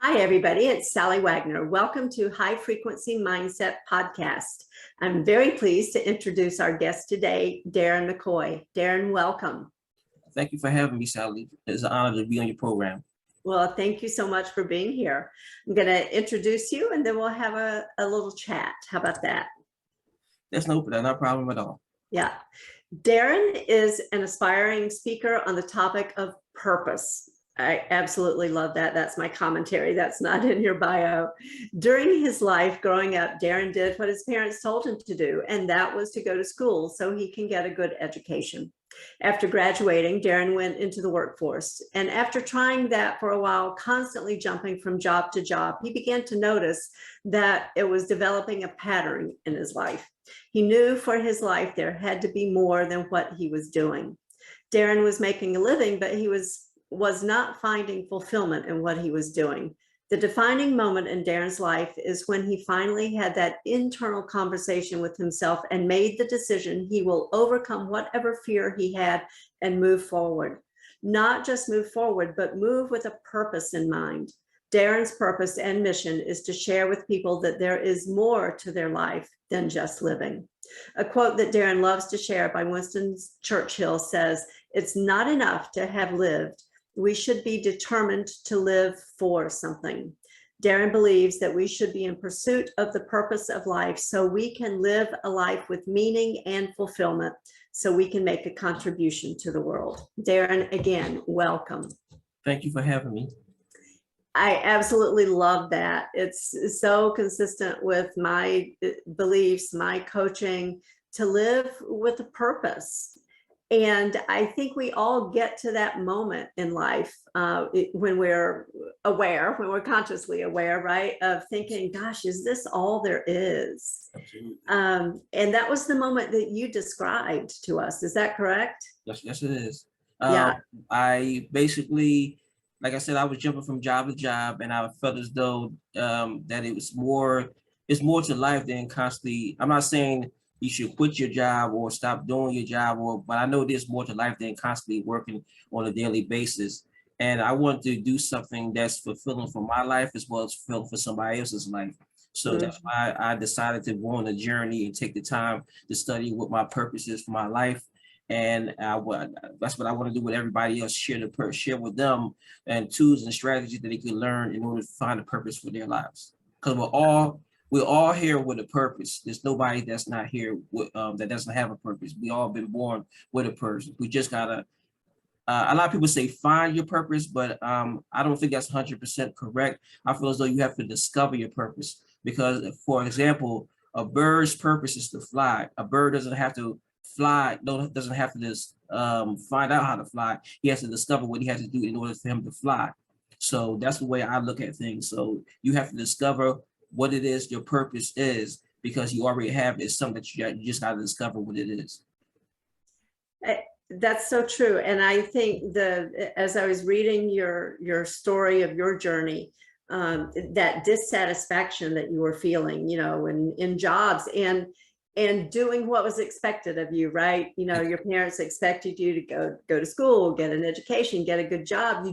Hi, everybody. It's Sally Wagner. Welcome to High Frequency Mindset Podcast. I'm very pleased to introduce our guest today, Darren McKoy. Darren, welcome. Thank you for having me, Sally. It's an honor to be on your program. Well, thank you so much for being here. I'm going to introduce you and then we'll have a little chat. How about that? That's no problem at all. Yeah. Darren is an aspiring speaker on the topic of purpose. I absolutely love that. That's my commentary. That's not in your bio. During his life growing up, Darren did what his parents told him to do, and that was to go to school so he can get a good education. After graduating, Darren went into the workforce, and after trying that for a while, constantly jumping from job to job, he began to notice that it was developing a pattern in his life. He knew for his life there had to be more than what he was doing. Darren was making a living, but he was not finding fulfillment in what he was doing. The defining moment in Darren's life is when he finally had that internal conversation with himself and made the decision he will overcome whatever fear he had and move forward. Not just move forward, but move with a purpose in mind. Darren's purpose and mission is to share with people that there is more to their life than just living. A quote that Darren loves to share by Winston Churchill says, "It's not enough to have lived. We should be determined to live for something." Darren believes that we should be in pursuit of the purpose of life so we can live a life with meaning and fulfillment, so we can make a contribution to the world. Darren, again, welcome. Thank you for having me. I absolutely love that. It's so consistent with my beliefs, my coaching, to live with a purpose. And I think we all get to that moment in life when we're aware, when we're consciously aware, right, of thinking, gosh, is this all there is? Absolutely. And that was the moment that you described to us. Is that correct? Yes, it is. Yeah. I basically, like I said, I was jumping from job to job, and I felt as though that it's more to life than constantly. I'm not saying you should quit your job or stop doing your job, but I know there's more to life than constantly working on a daily basis. And I want to do something that's fulfilling for my life as well as fulfilling for somebody else's life. So that's why I decided to go on a journey and take the time to study what my purpose is for my life. And that's what I want to do with everybody else, share with them and tools and strategies that they can learn in order to find a purpose for their lives. Because we're all here with a purpose. There's nobody that's not here with, that doesn't have a purpose. We all been born with a purpose. We just gotta, a lot of people say find your purpose, but I don't think that's 100% correct. I feel as though you have to discover your purpose, because for example, a bird's purpose is to fly. A bird doesn't have to fly, doesn't have to just find out how to fly. He has to discover what he has to do in order for him to fly. So that's the way I look at things. So you have to discover what it is your purpose is, because you already have it. It's something that you just got to discover what it is. That's so true. And I think as I was reading your story of your journey, that dissatisfaction that you were feeling, in jobs and doing what was expected of you, right? Your parents expected you to go to school, get an education, get a good job.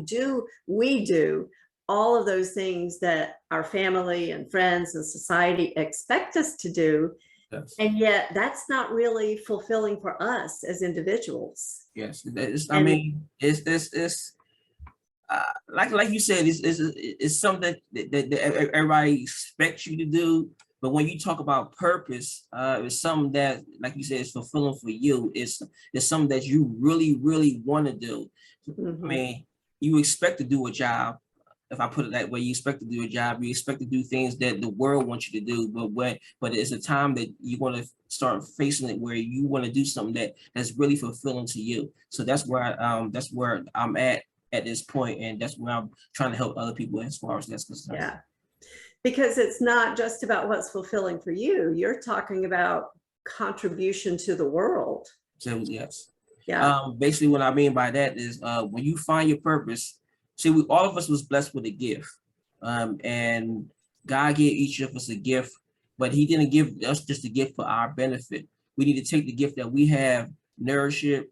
We do all of those things that our family and friends and society expect us to do. Yes. And yet that's not really fulfilling for us as individuals. Yes, it's like you said, it's something that everybody expects you to do. But when you talk about purpose, it's something that, like you said, is fulfilling for you. It's something that you really, really want to do. Mm-hmm. I mean, you expect to do a job. If I put it that way, you expect to do a job. You expect to do things that the world wants you to do. But it's a time that you want to start facing it where you want to do something that's really fulfilling to you. So that's where I'm at this point, and that's where I'm trying to help other people as far as that's concerned. Yeah. Because it's not just about what's fulfilling for you. You're talking about contribution to the world. So yes. Yeah. Basically what I mean by that is when you find your purpose, see, all of us was blessed with a gift. And God gave each of us a gift, but he didn't give us just a gift for our benefit. We need to take the gift that we have, nourish it,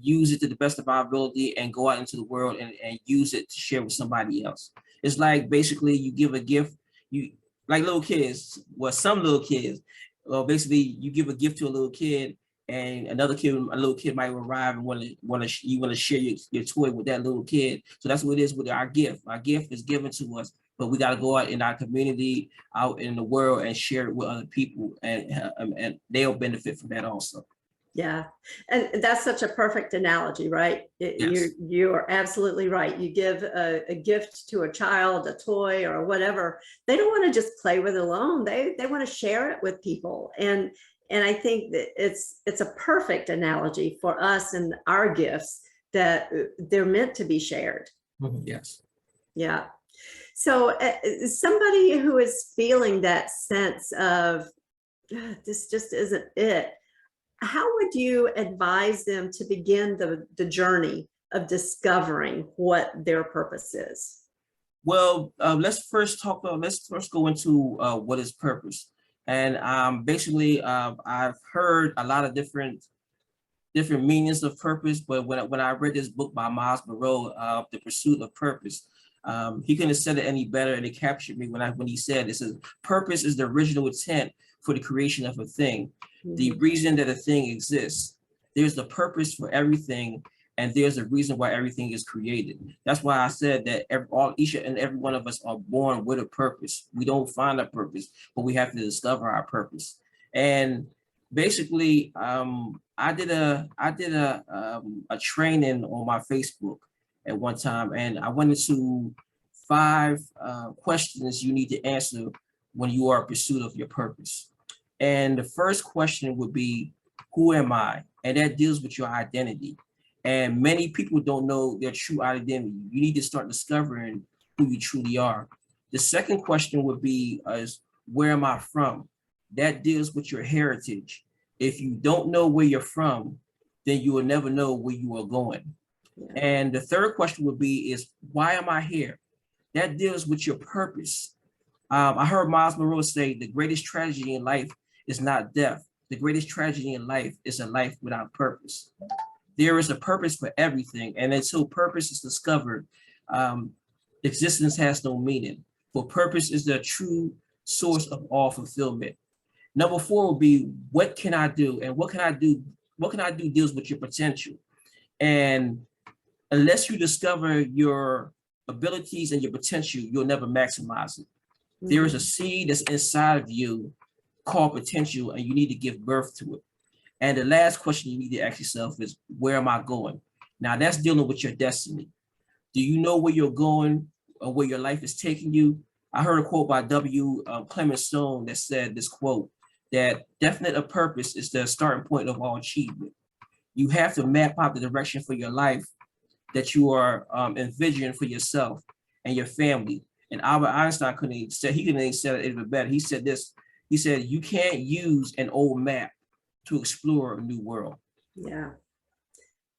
use it to the best of our ability and go out into the world and use it to share with somebody else. It's like basically you give a gift, you like little kids, well, some little kids, well, basically you give a gift to a little kid and a little kid might arrive and you want to share your toy with that little kid. So that's what it is with our gift. Our gift is given to us, but we got to go out in our community, out in the world and share it with other people and they'll benefit from that also. Yeah, and that's such a perfect analogy, right? Yes. You are absolutely right. You give a gift to a child, a toy or whatever. They don't want to just play with it alone. They want to share it with people. And I think that it's a perfect analogy for us and our gifts, that they're meant to be shared. Yes. Yeah. So somebody who is feeling that sense of this just isn't it, how would you advise them to begin the journey of discovering what their purpose is? Well, let's first go into what is purpose. And basically, I've heard a lot of different meanings of purpose, but when I read this book by Miles Monroe, The Pursuit of Purpose, he couldn't have said it any better, and it captured me when he said, "It says purpose is the original intent for the creation of a thing, the reason that a thing exists. There's the purpose for everything, and there's a reason why everything is created." That's why I said that each and every one of us are born with a purpose. We don't find a purpose, but we have to discover our purpose. And basically, I did a training on my Facebook at one time, and I went into 5 questions you need to answer when you are in pursuit of your purpose. And the first question would be, who am I? And that deals with your identity. And many people don't know their true identity. You need to start discovering who you truly are. The second question would be, where am I from? That deals with your heritage. If you don't know where you're from, then you will never know where you are going. Yeah. And the third question would be why am I here? That deals with your purpose. I heard Miles Monroe say the greatest tragedy in life is not death. The greatest tragedy in life is a life without purpose. There is a purpose for everything, and until purpose is discovered, existence has no meaning. For purpose is the true source of all fulfillment. Number 4 will be, what can I do? And what can I do? What can I do deals with your potential. And unless you discover your abilities and your potential, you'll never maximize it. There is a seed that's inside of you called potential, and you need to give birth to it. And the last question you need to ask yourself is, where am I going? Now that's dealing with your destiny. Do you know where you're going or where your life is taking you? I heard a quote by W. Clement Stone that said this quote, that definite of purpose is the starting point of all achievement. You have to map out the direction for your life that you are envisioning for yourself and your family. And Albert Einstein couldn't even say it even better. He said this, he said, you can't use an old map to explore a new world. Yeah,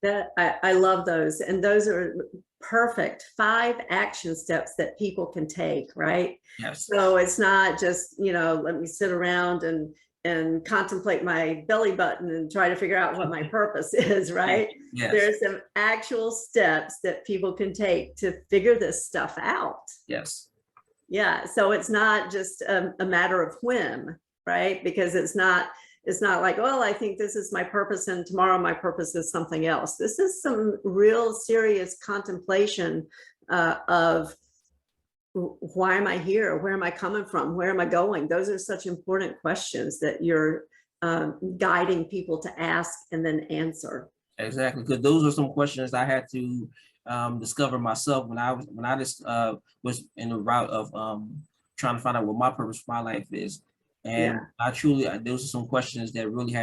that I love those. And those are perfect 5 action steps that people can take, right? Yes. So it's not just, let me sit around and contemplate my belly button and try to figure out what my purpose is, right? Yes. There's some actual steps that people can take to figure this stuff out. Yes. Yeah, so it's not just a matter of whim, right? Because it's not like, well, I think this is my purpose and tomorrow my purpose is something else. This is some real serious contemplation of why am I here? Where am I coming from? Where am I going? Those are such important questions that you're guiding people to ask and then answer. Exactly, because those are some questions I had to discover myself when I was in the route of trying to find out what my purpose for my life is. And yeah. Those are some questions that really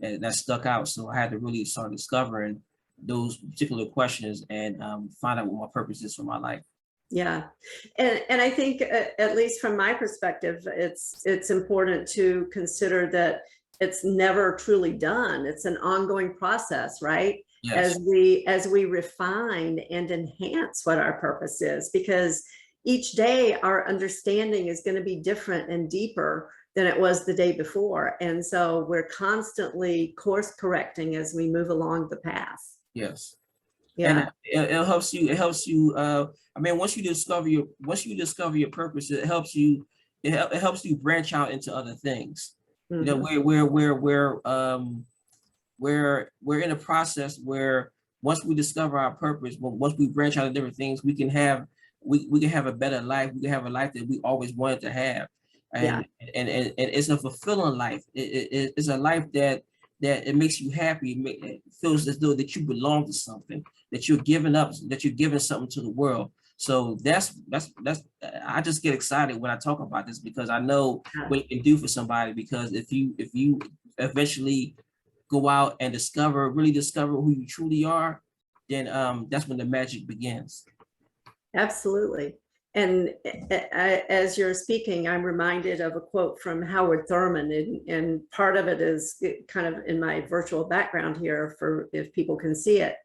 that stuck out. So I had to really start discovering those particular questions and find out what my purpose is for my life. Yeah, and I think at least from my perspective, it's important to consider that it's never truly done. It's an ongoing process, right? Yes. As we refine and enhance what our purpose is, because each day our understanding is going to be different and deeper than it was the day before. And so we're constantly course correcting as we move along the path. Yes. And Yeah. it helps you. It helps you. I mean, once you discover your purpose, it helps you. It helps you branch out into other things. You know, Mhm. we're in a process where once we discover our purpose, once we branch out of different things, we can have a better life. We can have a life that we always wanted to have, Yeah. and it's a fulfilling life. It's a life that it makes you happy. It feels as though that you belong to something, that you're giving up, that you're giving something to the world. So that's I just get excited when I talk about this because I know Yeah. what it can do for somebody. Because if you eventually go out and really discover who you truly are, then that's when the magic begins. Absolutely. And as you're speaking, I'm reminded of a quote from Howard Thurman, and part of it is kind of in my virtual background here for if people can see it.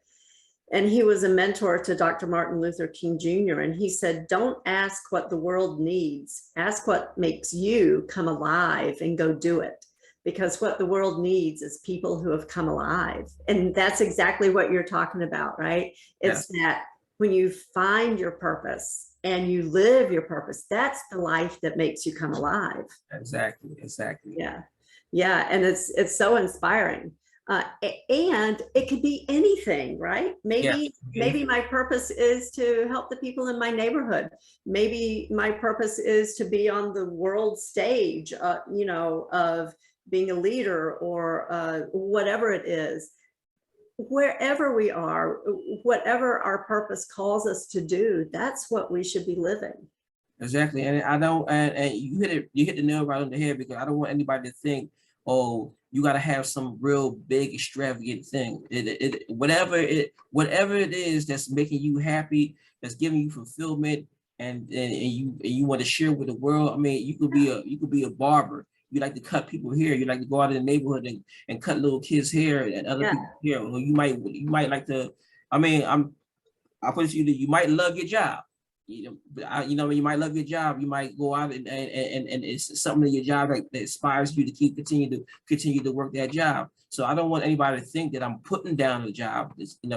And he was a mentor to Dr. Martin Luther King Jr. And he said, don't ask what the world needs, ask what makes you come alive and go do it. Because what the world needs is people who have come alive. And that's exactly what you're talking about, right? It's Yes, that when you find your purpose and you live your purpose, that's the life that makes you come alive. exactly. Yeah. Yeah. And it's so inspiring. And it could be anything, right? Yes. Maybe my purpose is to help the people in my neighborhood. Maybe my purpose is to be on the world stage, of being a leader or whatever it is. Wherever we are, whatever our purpose calls us to do, that's what we should be living. Exactly. And I don't and you hit the nail right on the head because I don't want anybody to think, oh, you gotta have some real big extravagant thing. Whatever it is that's making you happy, that's giving you fulfillment and you want to share with the world. I mean, you could be a barber. You like to cut people hair, you like to go out in the neighborhood and cut little kids' hair and other Yeah. people's hair. Or you might like to, I mean, I put it to you that you might love your job. You might love your job. You might go out and it's something in your job that inspires you to continue to work that job. So I don't want anybody to think that I'm putting down a job.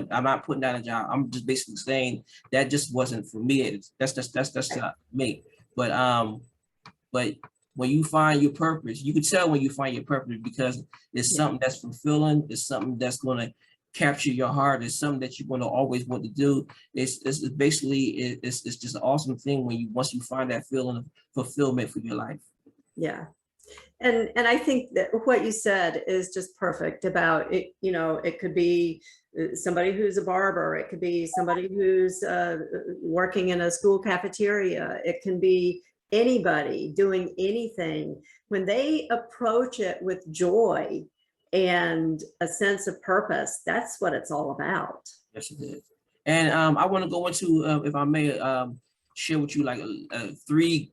I'm not putting down a job. I'm just basically saying that just wasn't for me. That's not me. But but when you find your purpose, you can tell when you find your purpose because it's Yeah. something that's fulfilling. It's something that's going to capture your heart. It's something that you're going to always want to do. It's basically it's just an awesome thing when you once you find that feeling of fulfillment for your life. Yeah. And I think that what you said is just perfect about it. It could be somebody who's a barber. It could be somebody who's working in a school cafeteria. It can be anybody doing anything. When they approach it with joy and a sense of purpose, that's what it's all about. Yes, it is. And I want to go into, if I may, share with you like three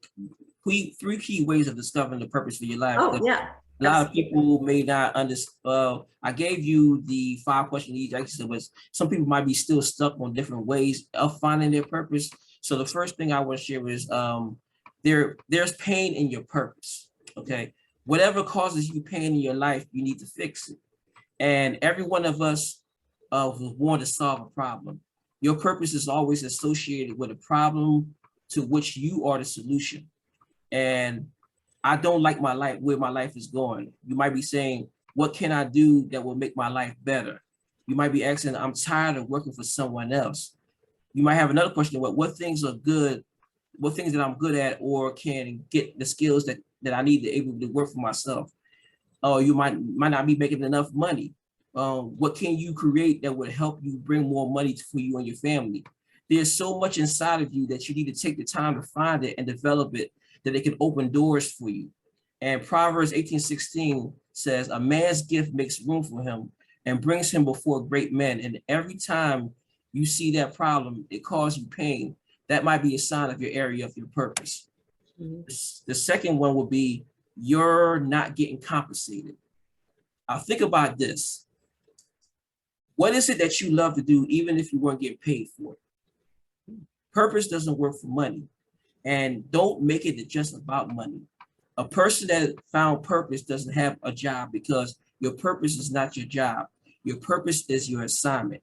key ways of discovering the purpose for your life. Oh, yeah, A lot of absolutely. people may not understand. I gave you the 5 question each exercise, but some people might be still stuck on different ways of finding their purpose. So the first thing I want to share is there's pain in your purpose. Okay, whatever causes you pain in your life, you need to fix it. And every one of us was born to solve a problem. Your purpose is always associated with a problem to which you are the solution. And I don't like my life, where my life is going. You might be saying, what can I do that will make my life better? You might be asking, I'm tired of working for someone else. You might have another question, what things are good, what things that I'm good at or can get the skills that I need to able to work for myself. Or you might not be making enough money. What can you create that would help you bring more money for you and your family? There's so much inside of you that you need to take the time to find it and develop it that it can open doors for you. And Proverbs 18:16 says, a man's gift makes room for him and brings him before great men. And every time you see that problem, it causes you pain. That might be a sign of your area of your purpose. Mhm. The second one would be you're not getting compensated. Think about this. What is it that you love to do, even if you weren't getting paid for it? Purpose doesn't work for money. And don't make it just about money. A person that found purpose doesn't have a job because your purpose is not your job. Your purpose is your assignment.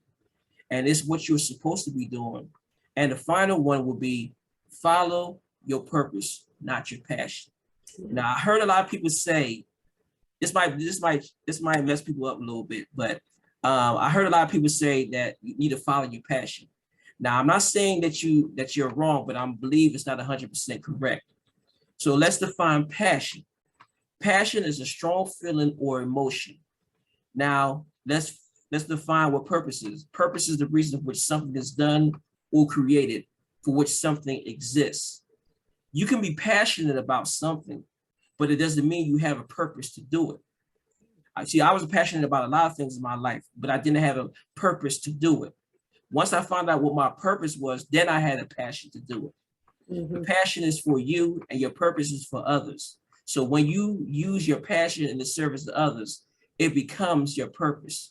and it's what you're supposed to be doing. And the final one will be follow your purpose, not your passion. Now, I heard a lot of people say, this might mess people up a little bit, but I heard a lot of people say that you need to follow your passion. Now, I'm not saying that you're wrong, but I believe it's not 100% correct. So let's define passion. Passion is a strong feeling or emotion. Now, let's define what purpose is. Purpose is the reason for which something is done or created, for which something exists. You can be passionate about something, but it doesn't mean you have a purpose to do it. I was passionate about a lot of things in my life, but I didn't have a purpose to do it. Once I found out what my purpose was, then I had a passion to do it. Mm-hmm. The passion is for you and your purpose is for others. So when you use your passion in the service of others, it becomes your purpose.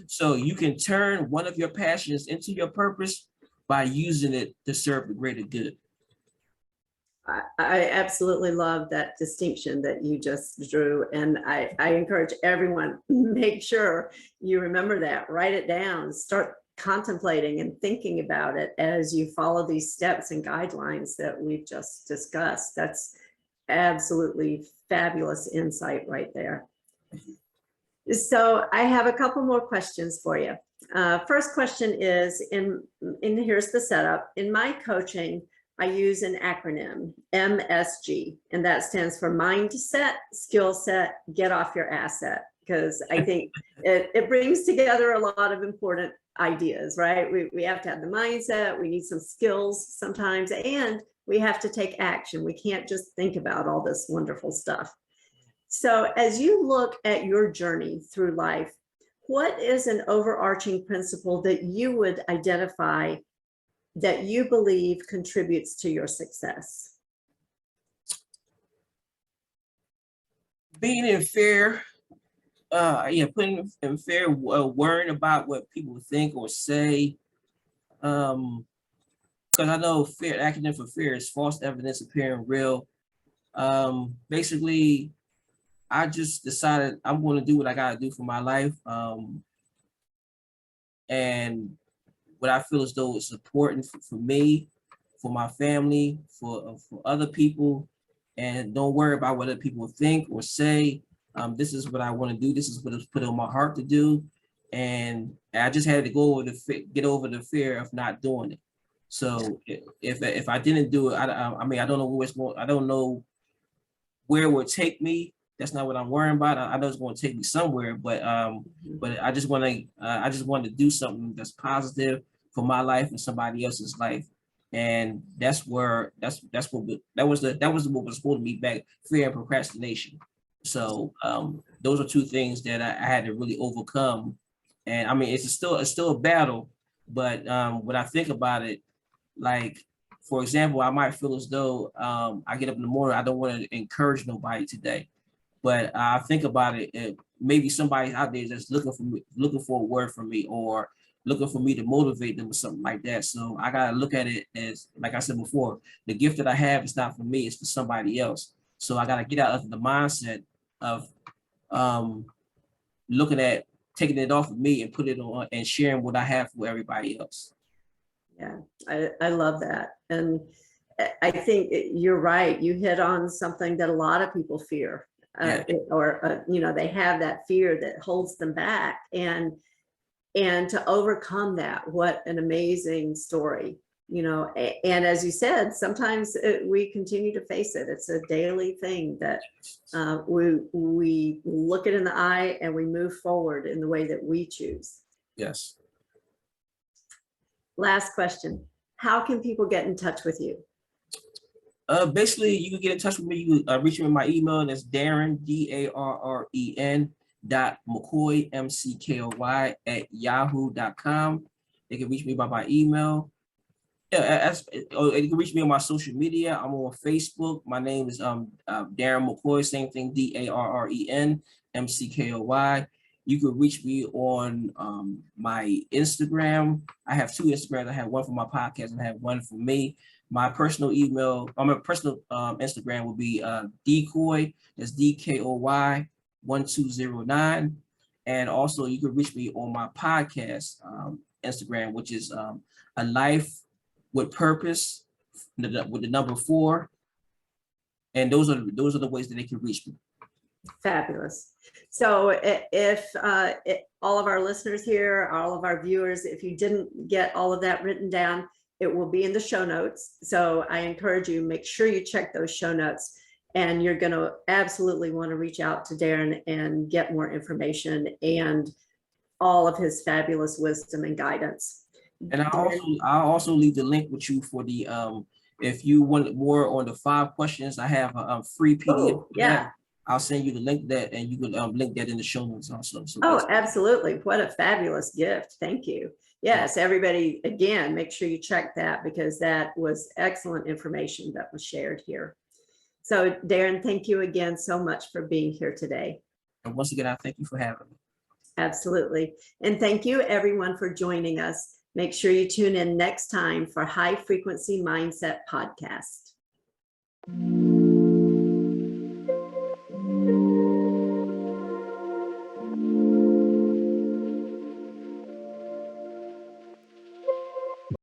So you can turn one of your passions into your purpose by using it to serve the greater good. I absolutely love that distinction that you just drew. And I encourage everyone, make sure you remember that, write it down, start contemplating and thinking about it as you follow these steps and guidelines that we've just discussed. That's absolutely fabulous insight right there. So I have a couple more questions for you. First question is, here's the setup. In my coaching, I use an acronym, MSG, and that stands for mindset, skill set, get off your asset, because I think it brings together a lot of important ideas, right? We have to have the mindset, we need some skills sometimes, and we have to take action. We can't just think about all this wonderful stuff. So as you look at your journey through life, what is an overarching principle that you would identify that you believe contributes to your success? Being in fear, putting in fear, worrying about what people think or say. Because I know fear, acronym for fear is false evidence appearing real. Basically, I just decided I'm going to do what I got to do for my life. And what I feel as though it's important for me, for my family, for other people, and don't worry about what other people think or say. This is what I want to do. This is what it's put on my heart to do, and I just had to get over the fear of not doing it. So if I didn't do it, I mean I don't know where it's going. I don't know where it would take me. That's not what I'm worrying about. I know it's going to take me somewhere, but I just want to do something that's positive for my life and somebody else's life, and that was what was holding me back: fear and procrastination. So those are two things that I had to really overcome, and I mean it's still a battle, but when I think about it, like for example, I might feel as though I get up in the morning, I don't want to encourage nobody today, but I think about it, maybe somebody out there that's looking for a word from me, or looking for me to motivate them or something like that. So I gotta look at it as, like I said before, the gift that I have is not for me, it's for somebody else. So I gotta get out of the mindset of looking at taking it off of me and put it on and sharing what I have for everybody else. Yeah, I love that. And I think you're right. You hit on something that a lot of people fear, they have that fear that holds them back. And to overcome that, what an amazing story, and as you said, sometimes we continue to face it. It's a daily thing that we look it in the eye and we move forward in the way that we choose. Yes. Last question. How can people get in touch with you? Basically, you can get in touch with me. You can reach me in my email, and that's Darren, DARREN .McKoy, MCKOY @yahoo.com. They can reach me by my email. Or you can reach me on my social media. I'm on Facebook. My name is Darren McKoy. Same thing, DARREN MCKOY. You can reach me on my Instagram. I have two Instagrams. I have one for my podcast and I have one for me. My personal email, my personal Instagram will be Decoy. That's DKOY 1209. And also you can reach me on my podcast. Instagram, which is a life with purpose with the number 4. And those are the ways that they can reach me. Fabulous. So if all of our listeners here, all of our viewers, if you didn't get all of that written down, it will be in the show notes. So I encourage you, make sure you check those show notes, and you're going to absolutely want to reach out to Darren and get more information and all of his fabulous wisdom and guidance. And I'll also leave the link with you for the if you want more on the 5 questions, I have a free PDF. Oh, yeah. I'll send you the link that, and you can link that in the show notes also. So oh, absolutely. What a fabulous gift. Thank you. Yes, everybody, again, make sure you check that, because that was excellent information that was shared here. So Darren, thank you again so much for being here today. And once again, I thank you for having me. Absolutely. And thank you everyone for joining us. Make sure you tune in next time for High Frequency Mindset Podcast.